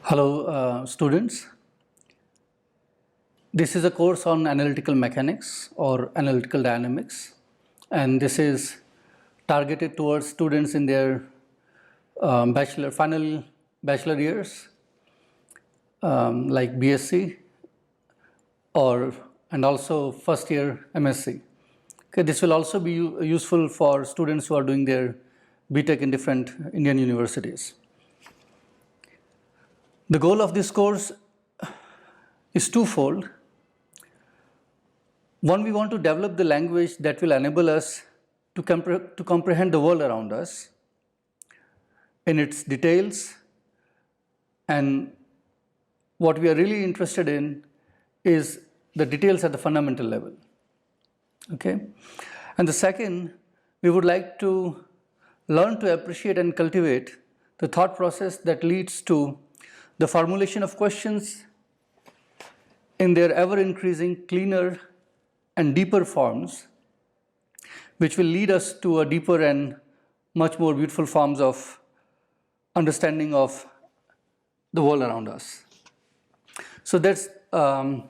Hello, students. This is a course on analytical mechanics or analytical dynamics, and this is targeted towards students in their final bachelor years, like BSc and also first year MSc. Okay, this will also be useful for students who are doing their BTech in different Indian universities. The goal of this course is twofold. One, we want to develop the language that will enable us to comprehend the world around us in its details, and what we are really interested in is the details at the fundamental level. Okay? And the second, we would like to learn to appreciate and cultivate the thought process that leads to the formulation of questions in their ever-increasing, cleaner and deeper forms, which will lead us to a deeper and much more beautiful forms of understanding of the world around us. So that's the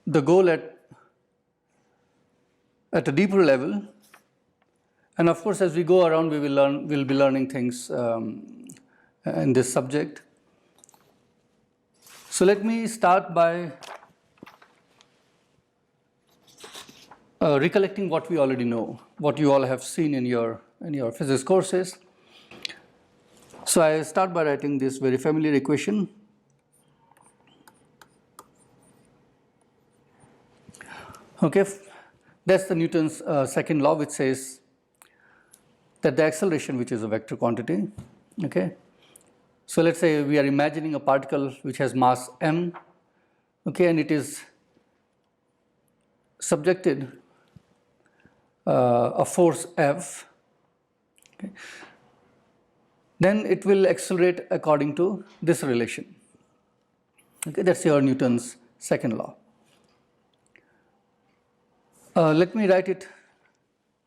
goal at a deeper level. And of course, as we go around, we'll be learning things in this subject. So let me start by recollecting what we already know, what you all have seen in your physics courses. So I start by writing this very familiar equation. Okay, that's the Newton's second law, which says that the acceleration, which is a vector quantity, okay. So let's say we are imagining a particle which has mass m, okay, and it is subjected a force F, okay. Then it will accelerate according to this relation. Okay, that's your Newton's second law. Let me write it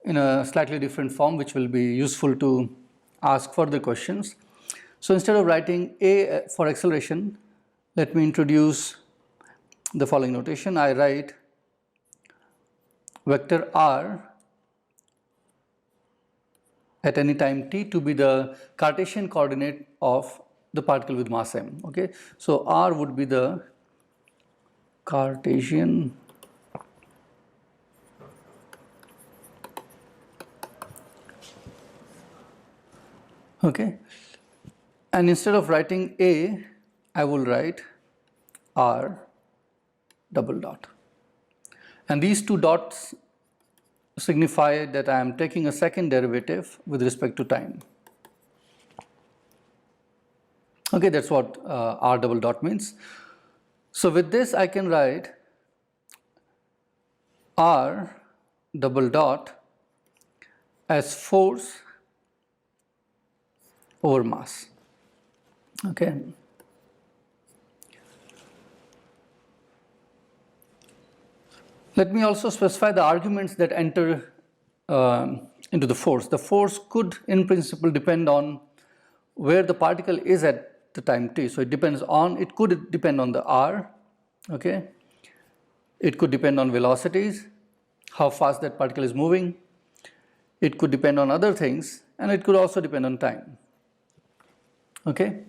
in a slightly different form, which will be useful to ask further questions. So instead of writing A for acceleration, let me introduce the following notation. I write vector r at any time t to be the Cartesian coordinate of the particle with mass m. Okay, so r would be the Cartesian okay, and instead of writing A, I will write r double dot, and these two dots signify that I am taking a second derivative with respect to time. Okay, that's what r double dot means. So with this I can write r double dot as force over mass. Okay. Let me also specify the arguments that enter into the force. The force could, in principle, depend on where the particle is at the time t. So it could depend on the r, okay. It could depend on velocities, how fast that particle is moving. It could depend on other things, and it could also depend on time. Okay.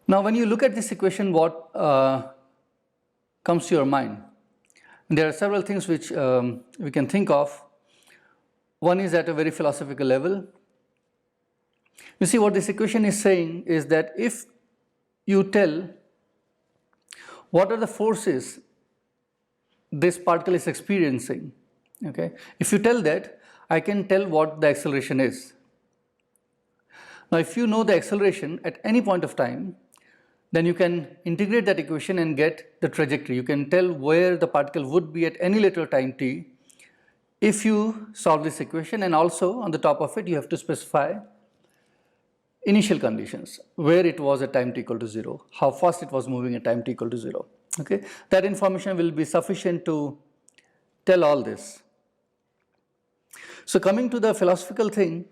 Now, when you look at this equation, what comes to your mind? And there are several things which we can think of. One is at a very philosophical level. You see, what this equation is saying is that if you tell what are the forces this particle is experiencing, okay, if you tell that, I can tell what the acceleration is. Now, if you know the acceleration at any point of time, then you can integrate that equation and get the trajectory. You can tell where the particle would be at any later time t if you solve this equation, and also on the top of it you have to specify initial conditions, where it was at time t equal to 0, how fast it was moving at time t equal to 0. Okay, that information will be sufficient to tell all this. So coming to the philosophical thing,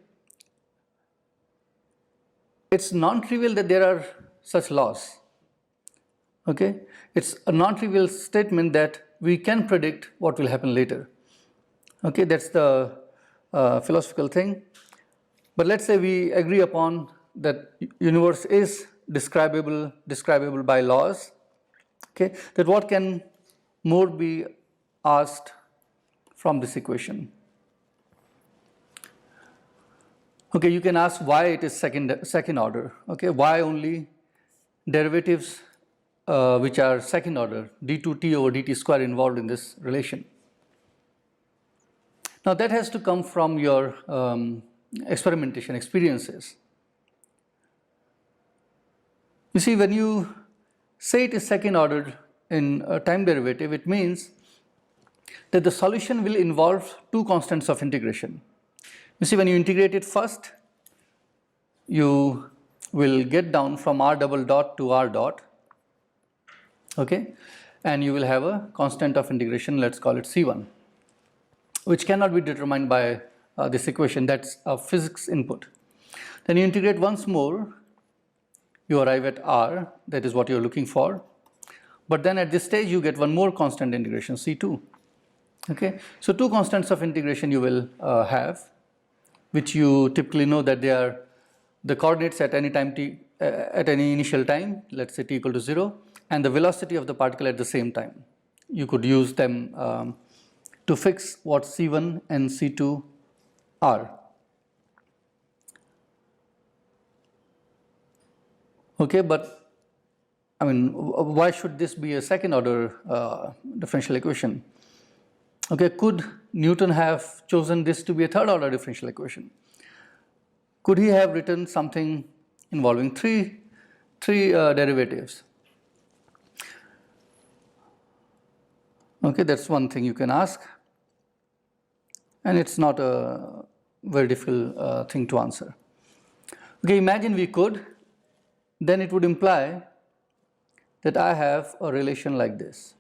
it's non-trivial that there are such laws. Okay, it's a non-trivial statement that we can predict what will happen later. Okay, that's the philosophical thing. But let's say we agree upon that universe is describable by laws. Okay, that what can more be asked from this equation? Okay, you can ask why it is second order. Okay, why only derivatives which are second order, d2t over dt square involved in this relation. Now that has to come from your experimentation experiences. You see, when you say it is second order in a time derivative, it means that the solution will involve two constants of integration. You see, when you integrate it first, you will get down from r double dot to r dot, okay, and you will have a constant of integration, let's call it C1, which cannot be determined by this equation, that's a physics input. Then you integrate once more, you arrive at r, that is what you are looking for, but then at this stage you get one more constant integration, C2. Okay, so two constants of integration you will have, which you typically know that they are the coordinates at any time t, at any initial time, let's say t equal to 0, and the velocity of the particle at the same time. You could use them to fix what C1 and C2 are. Okay, but I mean, why should this be a second order differential equation? Okay, could Newton have chosen this to be a third order differential equation? Could he have written something involving three derivatives? Okay, that's one thing you can ask, and it's not a very difficult thing to answer. Okay, imagine we could, then it would imply that I have a relation like this.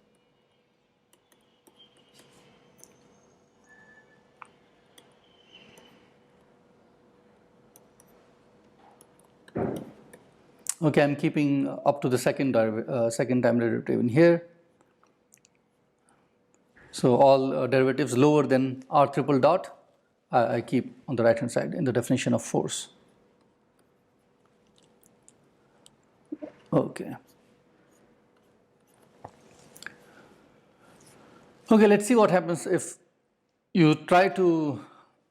Okay, I'm keeping up to the second time derivative in here. So all derivatives lower than r triple dot, I keep on the right hand side in the definition of force. Okay. Okay, let's see what happens if you try to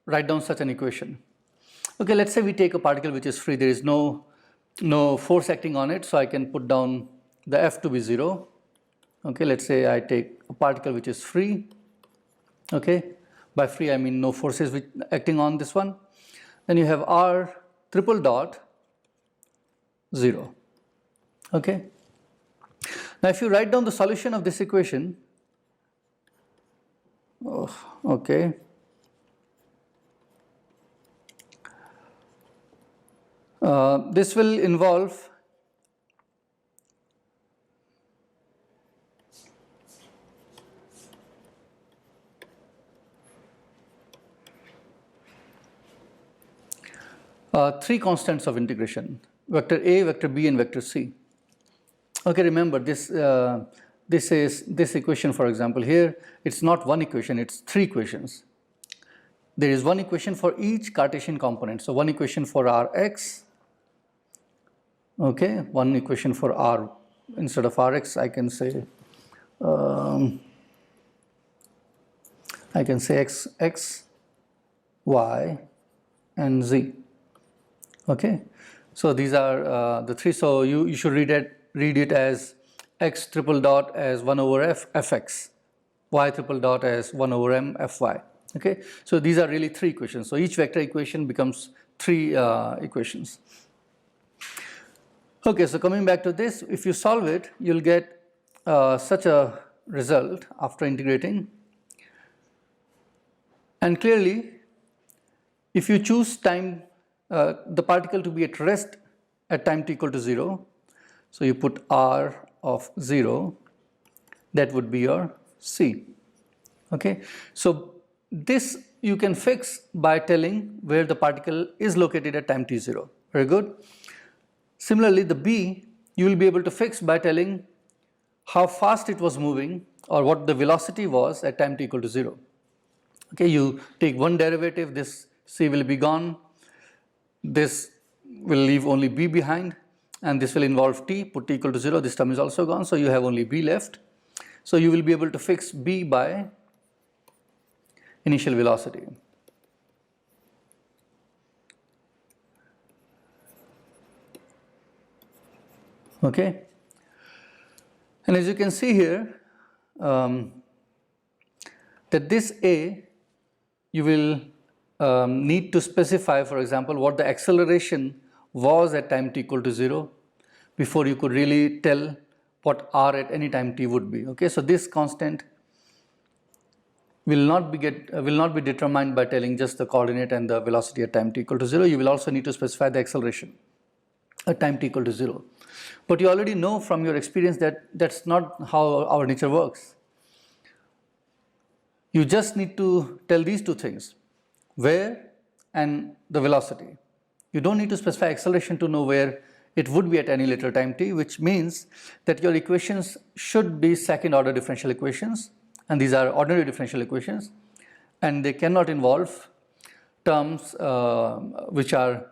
write down such an equation. Okay, let's say we take a particle which is free, there is no force acting on it, so I can put down the F to be 0. Okay, let's say I take a particle which is free. Okay, by free I mean no forces acting on this one. Then you have r triple dot 0. Okay, now if you write down the solution of this equation, okay, this will involve three constants of integration, vector A, vector B, and vector C. Okay, remember this equation, for example, here it's not one equation, it's three equations. There is one equation for each Cartesian component. So one equation for Rx, okay, one equation for R, instead of Rx I can say X, Y, and Z. Okay, so these are the three. So you should read it as X triple dot as 1 over Fx, Y triple dot as 1 over M Fy. Okay, so these are really three equations. So each vector equation becomes three equations. Okay, so coming back to this, if you solve it, you'll get such a result after integrating. And clearly, if you choose time, the particle to be at rest at time t equal to 0, so you put r of 0, that would be your C. Okay, so this you can fix by telling where the particle is located at time t0. Very good. Similarly, the B you will be able to fix by telling how fast it was moving or what the velocity was at time t equal to 0. Okay, you take one derivative, this C will be gone, this will leave only B behind, and this will involve t, put t equal to 0, this term is also gone, so you have only B left. So you will be able to fix B by initial velocity. Okay, and as you can see here, that this A you will need to specify, for example, what the acceleration was at time t equal to 0 before you could really tell what r at any time t would be. Okay, so this constant will not be determined by telling just the coordinate and the velocity at time t equal to 0. You will also need to specify the acceleration at time t equal to 0. But you already know from your experience that that's not how our nature works. You just need to tell these two things, where and the velocity. You don't need to specify acceleration to know where it would be at any later time t, which means that your equations should be second order differential equations, and these are ordinary differential equations, and they cannot involve terms which are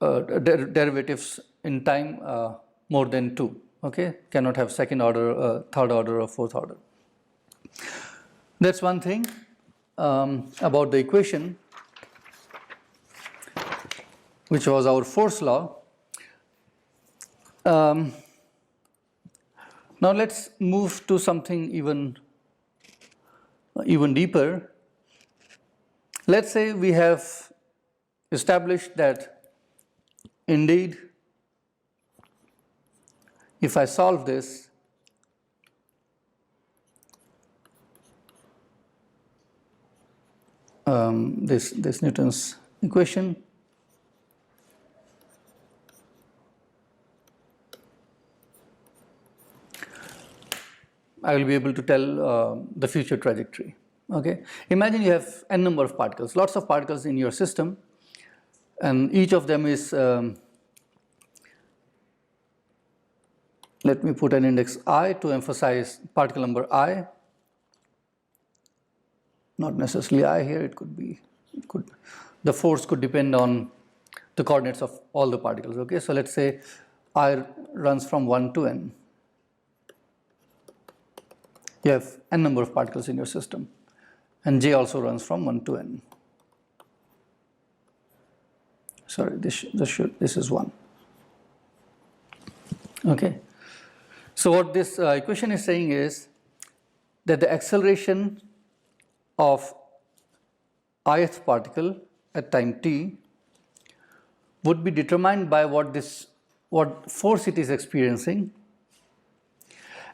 derivatives in time more than 2, okay, cannot have second order, third order or fourth order. That's one thing about the equation, which was our force law. Now let's move to something even deeper. Let's say we have established that indeed, if I solve this, this Newton's equation, I will be able to tell the future trajectory. Okay, imagine you have n number of particles, lots of particles in your system, and each of them is, let me put an index I to emphasize particle number I, not necessarily I here, it could be, the force could depend on the coordinates of all the particles. Okay, so let's say I runs from 1 to n. You have n number of particles in your system, and j also runs from 1 to n. Sorry, this is 1. Okay, so what this equation is saying is that the acceleration of ith particle at time t would be determined by what force it is experiencing,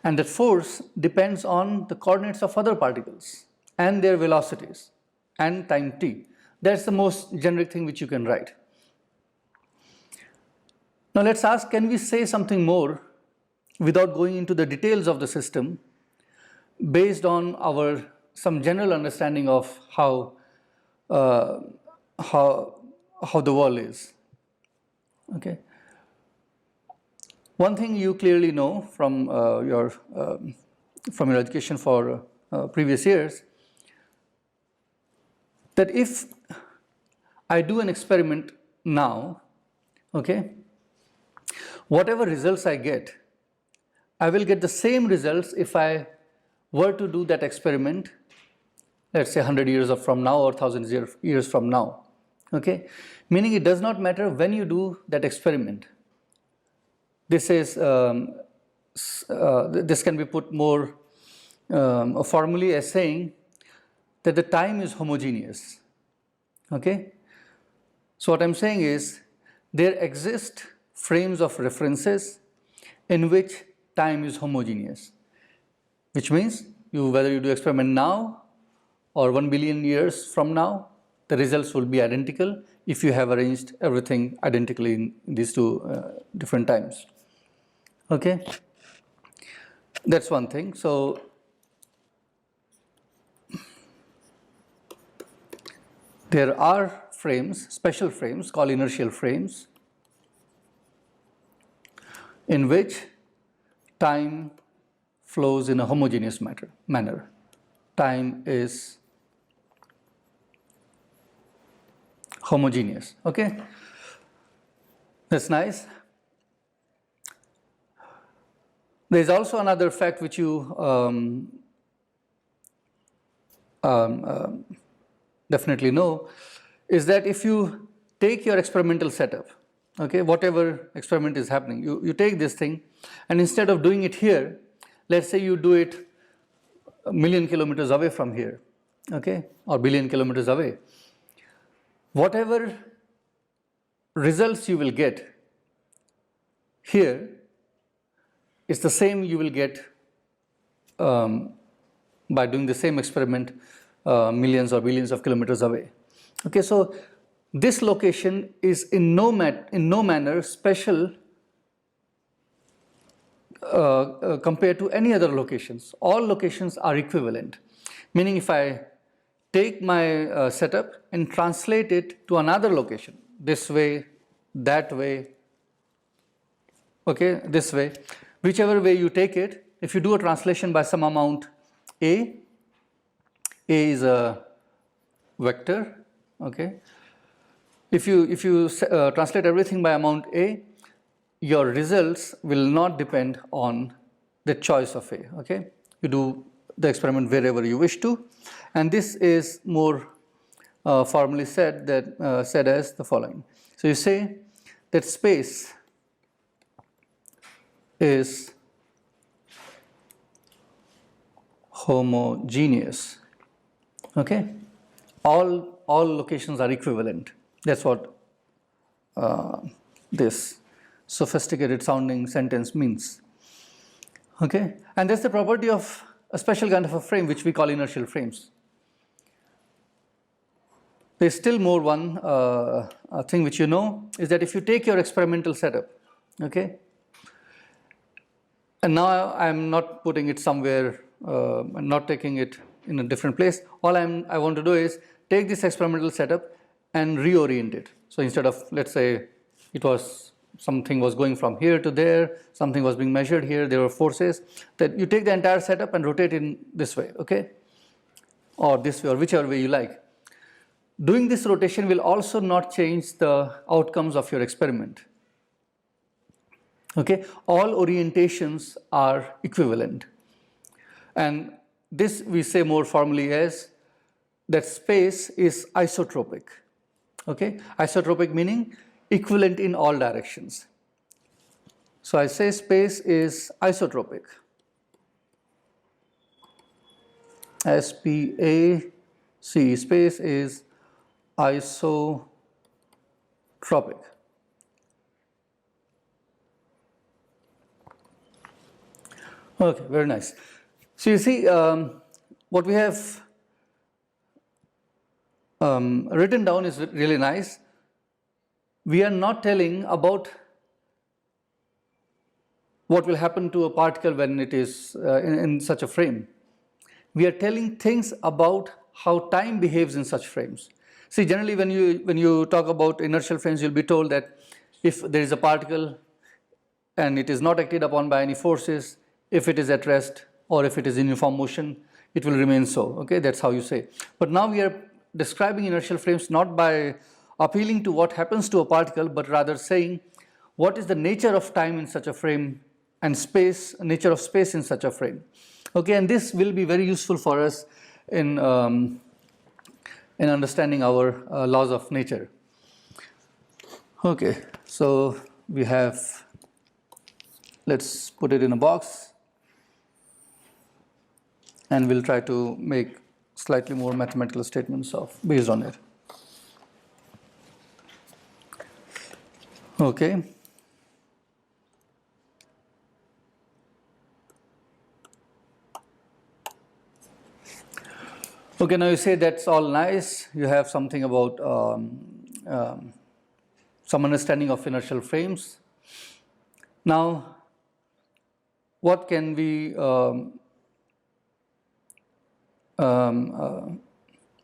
and that force depends on the coordinates of other particles and their velocities and time t. That's the most generic thing which you can write. Now let's ask, can we say something more without going into the details of the system based on our some general understanding of how the world is? Okay. One thing you clearly know from your education for previous years, that if I do an experiment now, okay, whatever results I get, I will get the same results if I were to do that experiment, let's say 100 years from now or 1000 years from now. Okay, meaning it does not matter when you do that experiment. This is this can be put more formally as saying that the time is homogeneous. Okay, so what I'm saying is there exist frames of references in which time is homogeneous, which means whether you do experiment now or 1 billion years from now, the results will be identical if you have arranged everything identically in these two different times. Okay, that's one thing. So there are frames, special frames called inertial frames, in which time flows in a homogeneous manner. Time is homogeneous. Okay, that's nice. There is also another fact which you definitely know, is that if you take your experimental setup, okay, whatever experiment is happening, you take this thing, and instead of doing it here, let's say you do it a million kilometers away from here, okay, or billion kilometers away. Whatever results you will get here is the same you will get by doing the same experiment millions or billions of kilometers away. Okay, so this location is in no manner special compared to any other locations. All locations are equivalent, meaning if I take my setup and translate it to another location, this way, that way, okay, this way, whichever way you take it, if you do a translation by some amount A is a vector, okay. If you translate everything by amount A, your results will not depend on the choice of A, okay. You do the experiment wherever you wish to, and this is more formally said as the following. So you say that space is homogeneous, okay. All locations are equivalent. That's what this sophisticated sounding sentence means, okay. And that's the property of a special kind of a frame which we call inertial frames. There's still more one thing which you know, is that if you take your experimental setup, okay, and now I'm not putting it somewhere, I'm not taking it in a different place. All I want to do is take this experimental setup and reorient it. So instead of, let's say, something was going from here to there, something was being measured here, there were forces, that you take the entire setup and rotate in this way, okay, or this way, or whichever way you like. Doing this rotation will also not change the outcomes of your experiment, okay. All orientations are equivalent, and this we say more formally as that space is isotropic, okay. Isotropic meaning equivalent in all directions. So I say space is isotropic, SPAC, space is isotropic. Okay, very nice. So you see, what we have written down is really nice. We are not telling about what will happen to a particle when it is in such a frame. We are telling things about how time behaves in such frames. See, generally when you talk about inertial frames, you'll be told that if there is a particle and it is not acted upon by any forces, if it is at rest or if it is in uniform motion, it will remain so, okay, that's how you say. But now we are describing inertial frames not by appealing to what happens to a particle, but rather saying what is the nature of time in such a frame and space, nature of space in such a frame, okay. And this will be very useful for us in understanding our laws of nature, okay. So we have, let's put it in a box, and we'll try to make slightly more mathematical statements based on it. Okay. Okay, now you say that's all nice. You have something about some understanding of inertial frames. Now, what can we,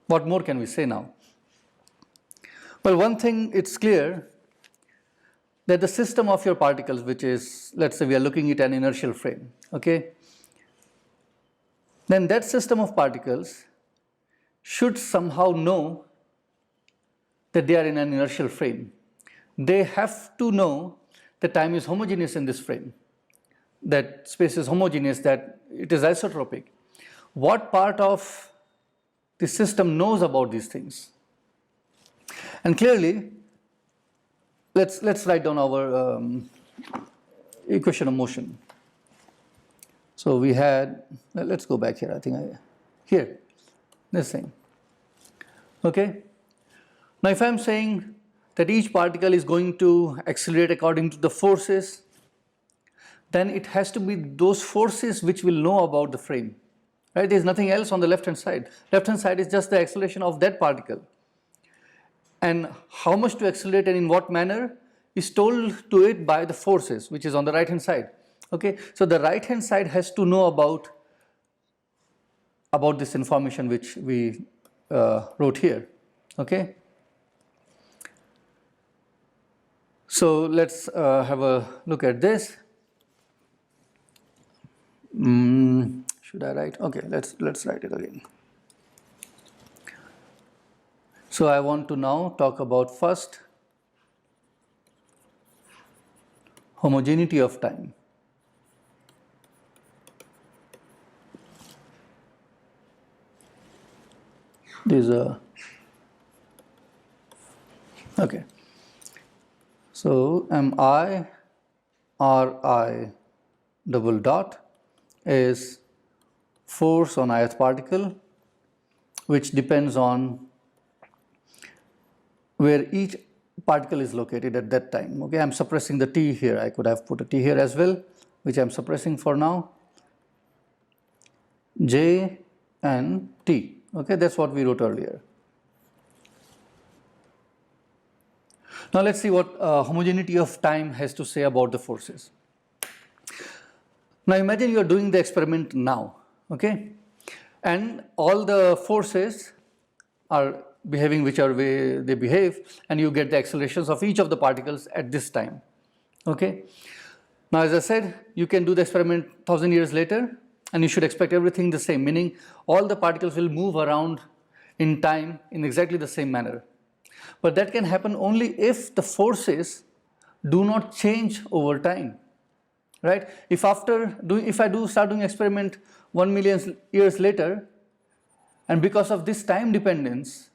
what more can we say now? Well, one thing it's clear that the system of your particles, which is, let's say we are looking at an inertial frame, okay, then that system of particles should somehow know that they are in an inertial frame. They have to know that time is homogeneous in this frame, that space is homogeneous, that it is isotropic. What part of the system knows about these things? And clearly, let's write down our equation of motion. So we had, let's go back here, I think here, this thing, okay. Now if I'm saying that each particle is going to accelerate according to the forces, then it has to be those forces which will know about the frame, right? There's nothing else on the left hand side. Left hand side is just the acceleration of that particle. And how much to accelerate and in what manner is told to it by the forces, which is on the right hand side. Okay, so the right hand side has to know about this information which we wrote here. Okay, so let's have a look at this. Should I write? Okay, let's write it again. So I want to now talk about first homogeneity of time. There's a, okay. So MI RI double dot is force on ith particle, which depends on where each particle is located at that time. Okay, I'm suppressing the t here. I could have put a t here as well, which I'm suppressing for now. J and t. Okay, that's what we wrote earlier. Now let's see what homogeneity of time has to say about the forces. Now imagine you are doing the experiment now, okay, and all the forces are behaving whichever way they behave, and you get the accelerations of each of the particles at this time. Okay. Now as I said, you can do the experiment 1000 years later and you should expect everything the same, meaning all the particles will move around in time in exactly the same manner. But that can happen only if the forces do not change over time, right? If I start doing experiment 1 million years later, and because of this time dependence,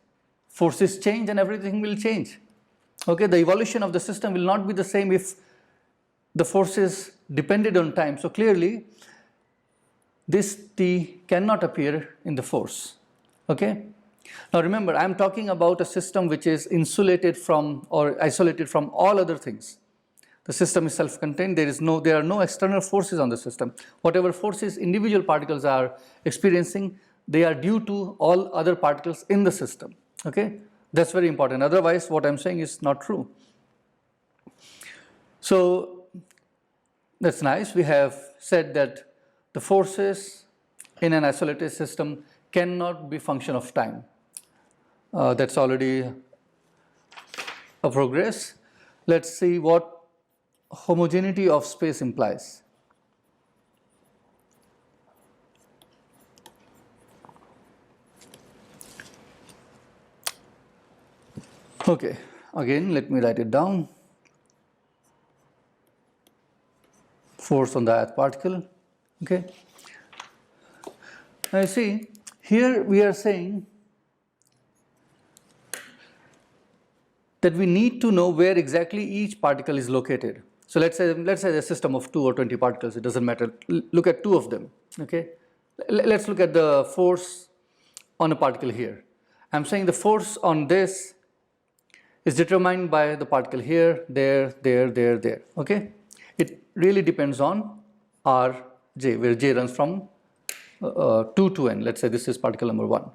forces change and everything will change. Okay, the evolution of the system will not be the same if the forces depended on time. So clearly, this T cannot appear in the force. Okay. Now remember, I am talking about a system which is insulated from or isolated from all other things. The system is self-contained. There are no external forces on the system. Whatever forces individual particles are experiencing, they are due to all other particles in the system. Okay, that's very important. Otherwise, what I'm saying is not true. So that's nice. We have said that the forces in an isolated system cannot be function of time. That's already a progress. Let's see what homogeneity of space implies. Okay, again let me write it down. Force on the ith particle. Okay. Now you see, here we are saying that we need to know where exactly each particle is located. So let's say a system of 2 or 20 particles, it doesn't matter. Look at 2 of them. Okay. Let's look at the force on a particle here. I'm saying the force on this is determined by the particle here, there, there. Okay. It really depends on Rj, where j runs from 2 to n. Let's say this is particle number 1.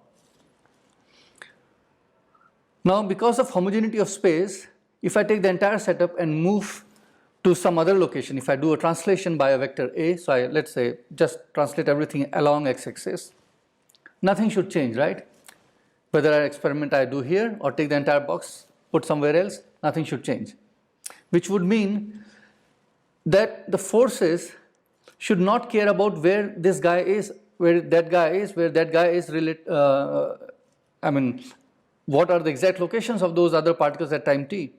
Now because of homogeneity of space, if I take the entire setup and move to some other location, if I do a translation by a vector A, so let's say just translate everything along x-axis, nothing should change, right? Whether an experiment I do here or take the entire box, put somewhere else, nothing should change. which would mean that the forces should not care about where this guy is, where that guy is, what are the exact locations of those other particles at time t.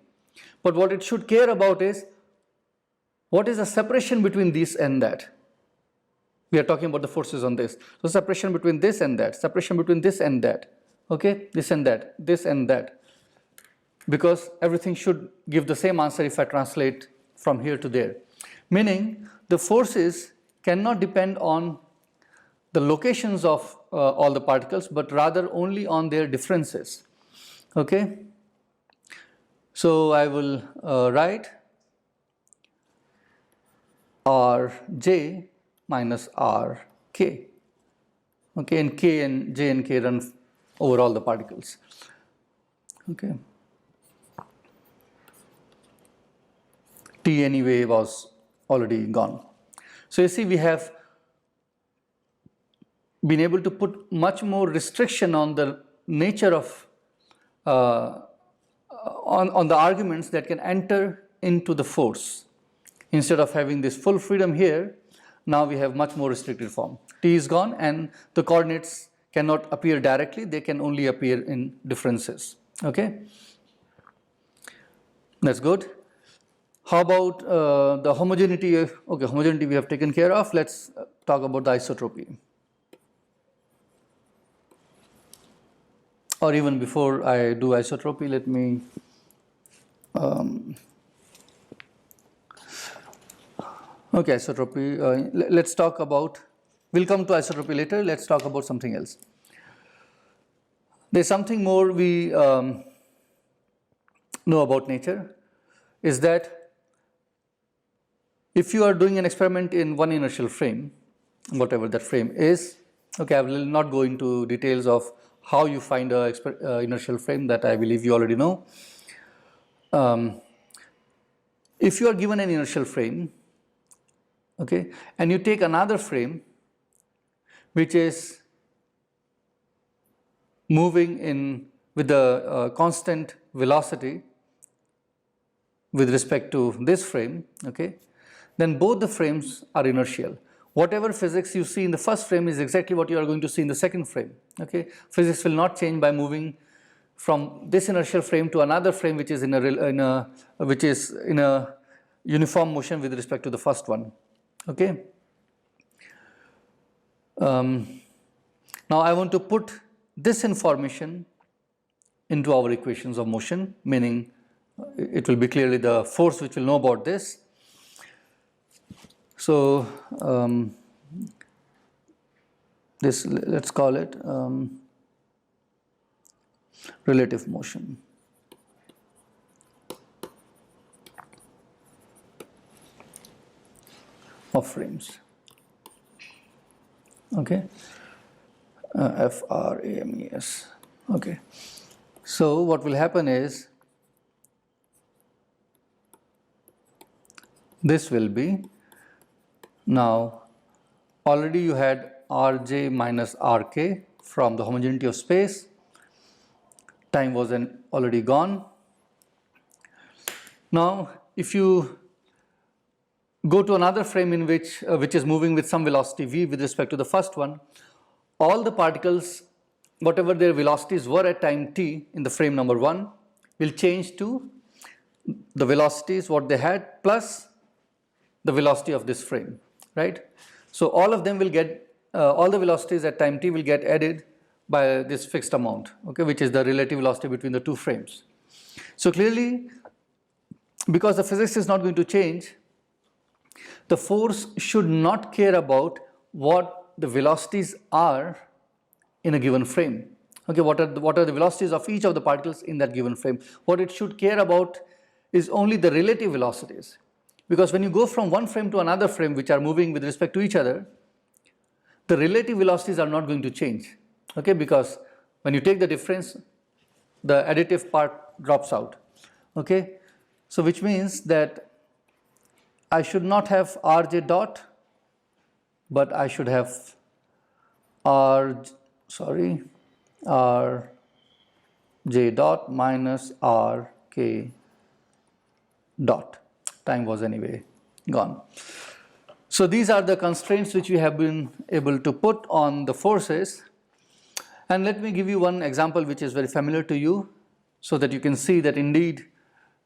But what it should care about is what is the separation between this and that. We are talking about the forces on this. So separation between this and that, separation between this and that, okay, this and that, this and that. Because everything should give the same answer if I translate from here to there. Meaning the forces cannot depend on the locations of all the particles, but rather only on their differences. Okay? So I will write Rj minus Rk. Okay, and K and J and K run over all the particles. Okay. T anyway was already gone. So you see, we have been able to put much more restriction on the nature of on the arguments that can enter into the force. Instead of having this full freedom here, now we have much more restricted form. T is gone and the coordinates cannot appear directly, they can only appear in differences. Okay, that's good. How about the homogeneity? Okay, homogeneity we have taken care of. Let's talk about the isotropy. Or even before I do isotropy, let me okay, isotropy. Let's talk about, we'll come to isotropy later, let's talk about something else. There's something more we know about nature, is that if you are doing an experiment in one inertial frame, whatever that frame is, okay, I will not go into details of how you find a inertial frame, that I believe you already know. If you are given an inertial frame, okay, and you take another frame which is moving in with the constant velocity with respect to this frame, okay, then both the frames are inertial. Whatever physics you see in the first frame is exactly what you are going to see in the second frame. Okay, physics will not change by moving from this inertial frame to another frame which is in a uniform motion with respect to the first one. Okay. Now I want to put this information into our equations of motion, meaning it will be clearly the force which will know about this. So this, let's call it relative motion. Of frames. Okay, FRAMES. Okay, so what will happen is this will be, now already you had Rj minus Rk from the homogeneity of space. Time was already gone. Now if you go to another frame in which is moving with some velocity v with respect to the first one, all the particles, whatever their velocities were at time t in the frame number 1, will change to the velocities what they had plus the velocity of this frame, right? So all of them will get, all the velocities at time t will get added by this fixed amount, okay, which is the relative velocity between the two frames. So clearly, because the physics is not going to change, the force should not care about what the velocities are in a given frame. Okay, what are the velocities of each of the particles in that given frame? What it should care about is only the relative velocities, because when you go from one frame to another frame which are moving with respect to each other, the relative velocities are not going to change. Okay, because when you take the difference, the additive part drops out. Okay, so which means that I should not have Rj dot, but I should have Rj dot minus Rk dot. Time was anyway gone. So these are the constraints which we have been able to put on the forces. And let me give you one example which is very familiar to you, so that you can see that indeed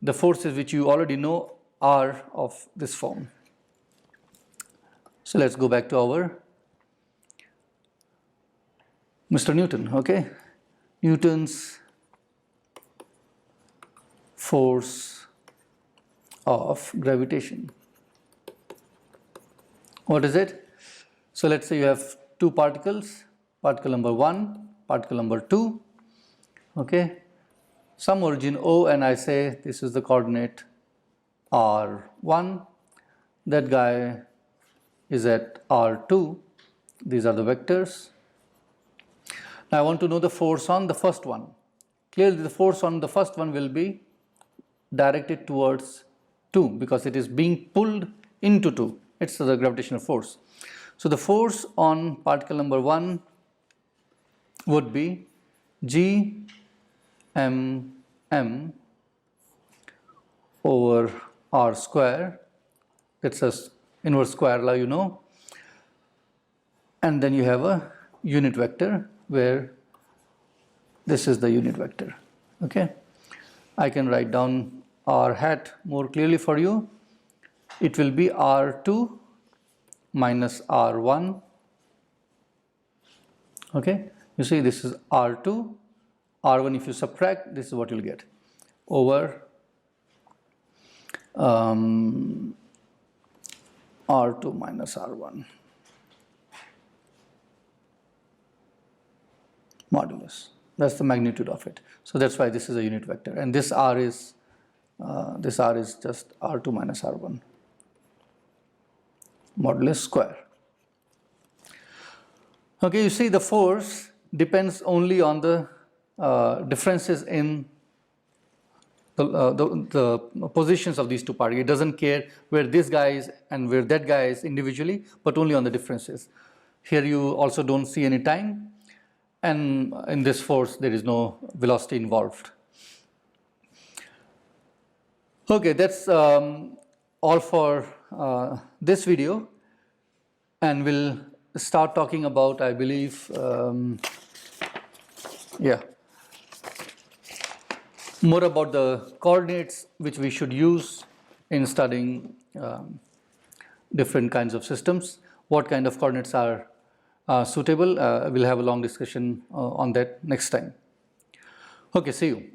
the forces which you already know are of this form. So let's go back to our Mr. Newton, okay? Newton's force of gravitation. What is it? So let's say you have two particles, particle number 1, particle number 2, okay? Some origin O, and I say this is the coordinate R1, that guy is at R2, these are the vectors. Now I want to know the force on the first one. Clearly the force on the first one will be directed towards 2 because it is being pulled into 2. It's the gravitational force. So the force on particle number 1 would be G m m over r square. It's a inverse square law, you know. And then you have a unit vector where this is the unit vector, okay? I can write down r hat more clearly for you. It will be r2 minus r1, okay? You see this is r2, r1 if you subtract, this is what you'll get, over r2 minus r1 modulus. That's the magnitude of it. So that's why this is a unit vector, and this r is just r2 minus r1 modulus square. Okay, you see the force depends only on the differences in the positions of these two particles. It doesn't care where this guy is and where that guy is individually, but only on the differences. Here you also don't see any time, and in this force there is no velocity involved. Okay, that's all for this video, and we'll start talking about, I believe, more about the coordinates which we should use in studying different kinds of systems. What kind of coordinates are suitable? We'll have a long discussion on that next time. Okay, see you.